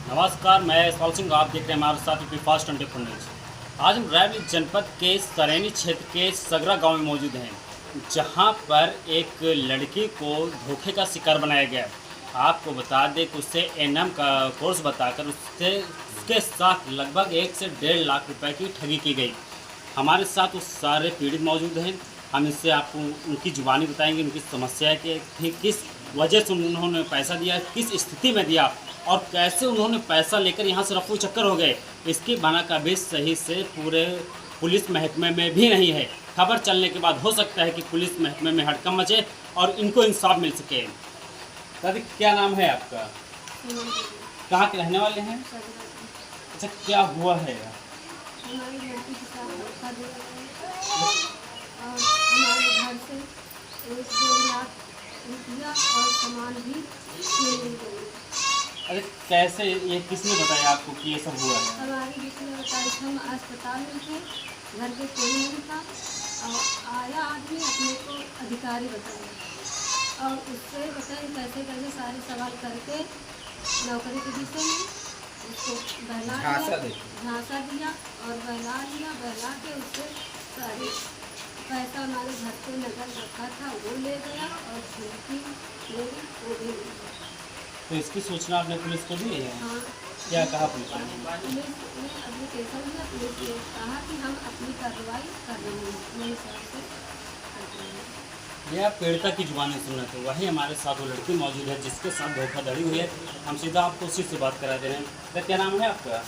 नमस्कार, मैं यशपाल सिंह। आप देख रहे हैं हमारे साथ यूपी फास्ट 24 न्यूज। आज हम रायबरेली जनपद के सरैनी क्षेत्र के सगरा गांव में मौजूद हैं, जहां पर एक लड़की को धोखे का शिकार बनाया गया। आपको बता दें कि उससे एनएम का कोर्स बताकर उसके साथ लगभग 1 से 1.5 लाख रुपए की ठगी की गई। हमारे साथ उस सारे पीड़ित मौजूद हैं। हम इससे आपको उनकी जुबानी बताएंगे, उनकी समस्या की थी, किस वजह से उन्होंने पैसा दिया, किस स्थिति में दिया और कैसे उन्होंने पैसा लेकर यहाँ से रफू चक्कर हो गए। इसकी बना का भी सही से पूरे पुलिस महकमे में भी नहीं है। खबर चलने के बाद हो सकता है कि पुलिस महकमे में हड़कंप मचे और इनको इंसाफ मिल सके। दादी, क्या नाम है आपका? कहाँ के रहने वाले हैं? अच्छा, क्या हुआ है? हमारी लड़की के साथ धोखा दिया है और हमारे घर से 1-1.5 लाख रुपया और सामान भी ले गए। अरे कैसे, ये किसने बताया आपको कि ये सब हुआ है? हमारी बेटी ने बताया कि हम अस्पताल में थे, घर पे कोई नहीं था और आया आदमी अपने को अधिकारी बताया और उससे बताए कैसे सारे सवाल करके नौकरी के विषय में उसको झांसा दिया और बहला के उससे सारे पैसा हमारे घर पे नकद रखा था वो ले गया और खिड़की मेरी वो भी ले गया। तो इसकी सूचना आपने पुलिस को दी है? हाँ, क्या कहा पुलिस ने? पुलिस ने एप्लीकेशन दिया। पुलिस ने कहा कि हम अपनी कार्रवाई कर रहे हैं, मेरे हिसाब से कर रहे हैं। ये आप पीड़िता की जुबानी सुन रहे थे, वही हमारे साथ वो लड़की मौजूद है जिसके साथ धोखाधड़ी हुई है। हम सीधा आपको उसी से बात करा दे रहे हैं। तो क्या नाम है आपका?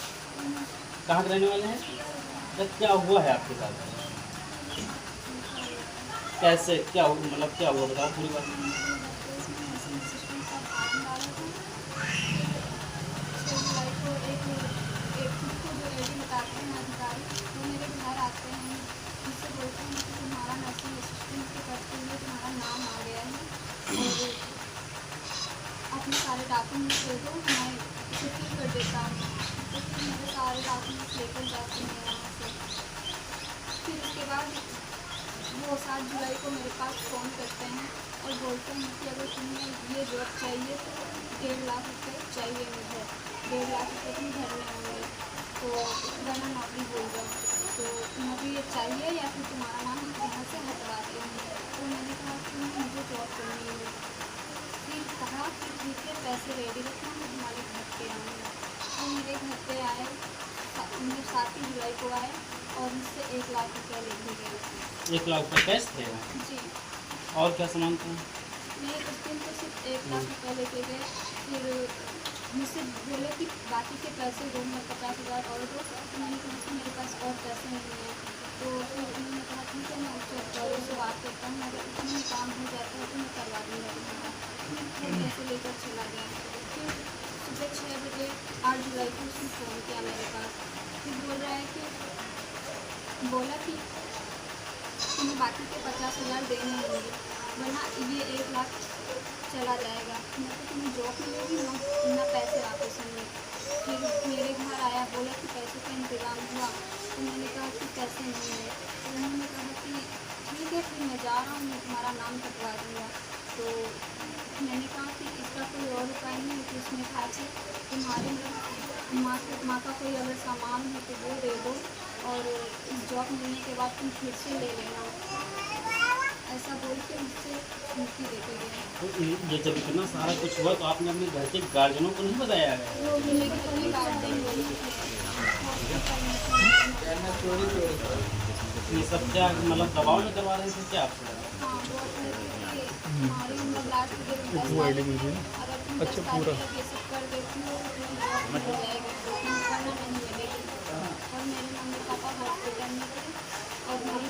कहाँ के रहने वाले हैं? तो क्या हुआ है आपके साथ? कैसे, क्या हुआ, मतलब क्या हुआ, बताओ पूरी बात। अपने सारे डॉक्यूमेंट्स दे दो, मैं इसे फिल कर देता हूँ। तो फिर मेरे सारे डॉक्यूमेंट्स लेकर जाते हैं यहाँ से। फिर उसके बाद वो 7 जुलाई को मेरे पास फ़ोन करते हैं और बोलते हैं कि अगर तुम्हें ये जॉब चाहिए तो 1.5 लाख रुपये चाहिए मुझे, 1.5 लाख रुपये तुम घर में होंगे तो वरना नौकरी बोल जाओ, तो नौकरी ये चाहिए या फिर तुम्हारा नाम यहाँ से हटवाते हैं। तो मैंने कहा कि मुझे जॉब करनी है। फिर कहा कि ठीक है, पैसे रेडी रखना, मैं तुम्हारे घर पे आऊँगा। तो मेरे घर पे आए, 7 जुलाई को आए और मुझसे 1 लाख रुपया लेके गए। 1 लाख रुपये कैश थे? जी, और क्या सामान था? मैं उस दिन तो सिर्फ 1 लाख रुपया लेके गए। फिर मुझसे बोले कि बाकी के पैसे दो, मैं 50,000 और दो। तो मैंने कहा कि मेरे पास और पैसे नहीं हैं। तो फिर उन्होंने कहा ठीक है, मैं उससे और से बात करता हूँ, अगर इतना काम हो जाता है तो मैं करवा दूँगा तुम्हारा। फिर पैसे लेकर चला गया। फिर सुबह 6 बजे 8 जुलाई को उसने फ़ोन किया मेरे पास। फिर बोला कि तुम्हें बाकी के 50,000 देने होंगे वरना ये 1 लाख चला जाएगा। मैं तो तुम्हें जॉब मिलेगी ना पैसे वापस होंगे। फिर मेरे घर आया, बोला कि पैसे का इंतज़ाम हुआ। तो मैंने कहा कि पैसे नहीं है। तो उन्होंने कहा कि ठीक है, फिर मैं जा रहा हूँ, मैं तुम्हारा नाम कटवा दूँगा। तो मैंने कहा कि इसका कोई और उपाय नहीं है कि उसने कहा कि तुम्हारे माँ का कोई अगर सामान है तो वो दे दो और इस जॉब मिलने के बाद तुम फिर से ले लेना। ऐसा बोल के मुझसे धमकी देते गए। तो ये जब इतना सारा कुछ हुआ तो आपने अपने घर के गार्जियनों को नहीं बताया है? वो मेरे घर में गार्जियन बोली ये सब क्या मतलब दबाव में करवा रहे थे क्या आपसे? हाँ, वो अपने हमारे मतलब लास्ट के 10 तारीख अगर तुम 10 तारीख तक ये सब कर देती हो तो जॉब मिल जाएगी, वरना नहीं मिलेगी। और मेरे मम्मी पापा हॉस्पिटल में थे और मेरी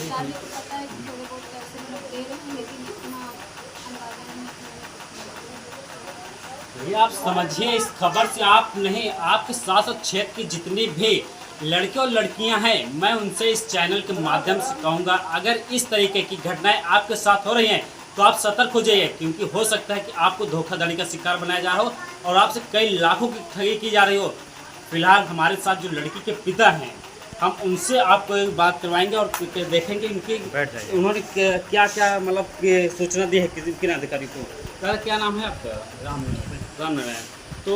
दादी को पता है कि थोड़े बहुत पैसे लोग दे रहे हैं, लेकिन इतना अंदाजा नहीं है। ये आप समझिए, इस खबर से आप नहीं, आपके साथ साथ क्षेत्र की जितनी भी लड़के और लड़कियां हैं, मैं उनसे इस चैनल के माध्यम से कहूँगा, अगर इस तरीके की घटनाएं आपके साथ हो रही हैं तो आप सतर्क हो जाइए, क्योंकि हो सकता है कि आपको धोखाधड़ी का शिकार बनाया जा रहा हो और आपसे कई लाखों की ठगी की जा रही हो। फिलहाल हमारे साथ जो लड़की के पिता हैं, हम उनसे आपको एक बात करवाएंगे और देखेंगे इनकी उन्होंने क्या क्या मतलब सूचना दी है किन अधिकारी को। सर, क्या नाम है आपका? राम नारायण। तो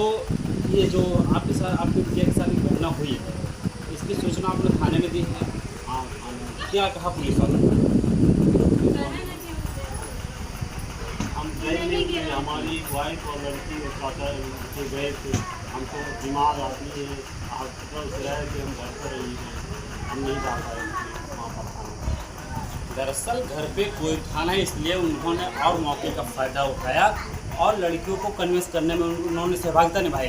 ये जो आपके साथ आपके पिता के साथ एक घटना हुई है, इसकी सूचना आपने थाने में दी है? हाँ खाने क्या कहा पुलिस वालों ने? हम ट्रेनिंग में हमारी वाइफ और लड़की और चाचा के गए थे। हमको बीमार आदमी है, हॉस्पिटल से रहे थे, हम घर पर रही हैं, हम नहीं जा पाए वहाँ पर खाने। दरअसल घर पे कोई था नहीं, इसलिए उन्होंने और मौके का फ़ायदा उठाया और लड़कियों को कन्विंस करने में उन्होंने सहभागिता निभाई।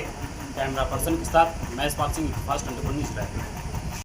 कैमरा पर्सन के साथ मैं इस्पात सिंह, फास्ट 24 न्यूज़।